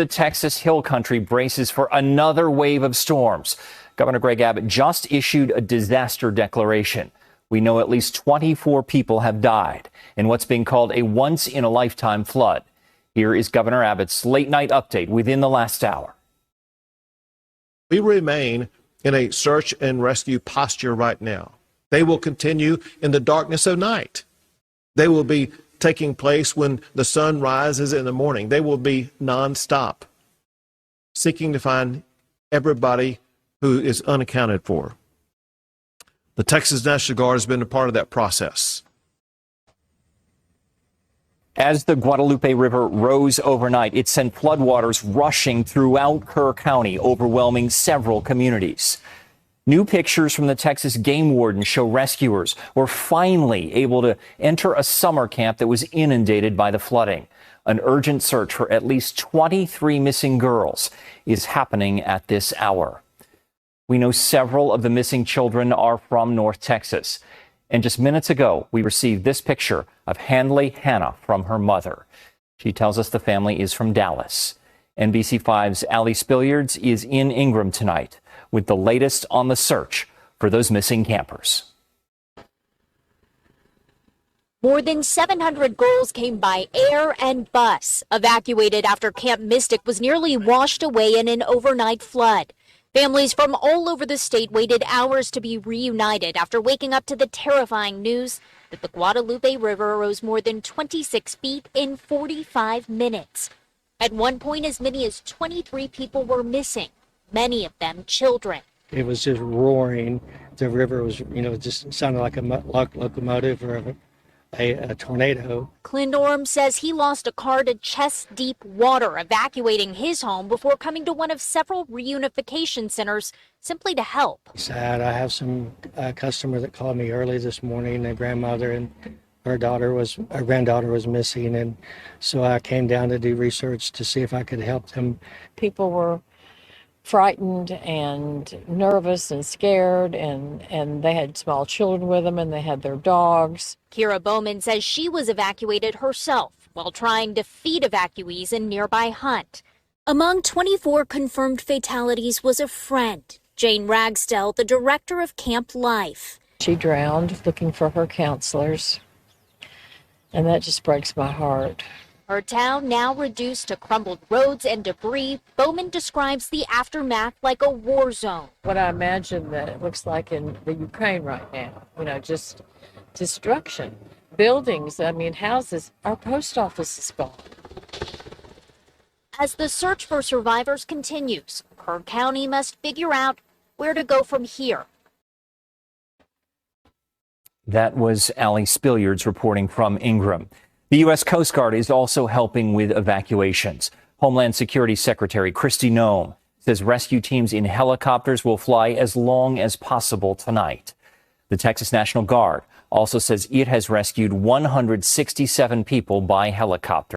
The Texas Hill Country braces for another wave of storms. Governor Greg Abbott just issued a disaster declaration. We know at least 24 people have died in what's being called a once-in-a-lifetime flood. Here is Governor Abbott's late-night update within the last hour. We remain in a search and rescue posture right now. They will continue in the darkness of night. They will be taking place when the sun rises in the morning. They will be nonstop, seeking to find everybody who is unaccounted for. The Texas National Guard has been a part of that process. As the Guadalupe River rose overnight, it sent floodwaters rushing throughout Kerr County, overwhelming several communities. New pictures from the Texas game warden show rescuers were finally able to enter a summer camp that was inundated by the flooding. An urgent search for at least 23 missing girls is happening at this hour. We know several of the missing children are from North Texas. And just minutes ago, we received this picture of Handley Hannah from her mother. She tells us the family is from Dallas. NBC5's Allie Spilliards is in Ingram tonight with the latest on the search for those missing campers. More than 700 girls came by air and bus, evacuated after Camp Mystic was nearly washed away in an overnight flood. Families from all over the state waited hours to be reunited after waking up to the terrifying news that the Guadalupe River rose more than 26 feet in 45 minutes. At one point, as many as 23 people were missing, many of them children. It was just roaring. The river was, just sounded like a locomotive or a tornado. Clint Orm says he lost a car to chest-deep water, evacuating his home before coming to one of several reunification centers simply to help. Sad. I have some customer that called me early this morning. A grandmother and her granddaughter was missing, and so I came down to do research to see if I could help them. People were frightened and nervous and scared, and they had small children with them, and they had their dogs. Kira Bowman says she was evacuated herself while trying to feed evacuees in nearby Hunt. Among 24 confirmed fatalities was a friend, Jane Ragsdale, the director of Camp Life. She drowned looking for her counselors, and that just breaks my heart. Her town now reduced to crumbled roads and debris. Bowman describes the aftermath like a war zone. What I imagine that it looks like in the Ukraine right now, just destruction. Buildings, houses, our post office is gone. As the search for survivors continues, Kerr County must figure out where to go from here. That was Allie Spilliards reporting from Ingram. The U.S. Coast Guard is also helping with evacuations. Homeland Security Secretary Kristi Noem says rescue teams in helicopters will fly as long as possible tonight. The Texas National Guard also says it has rescued 167 people by helicopter.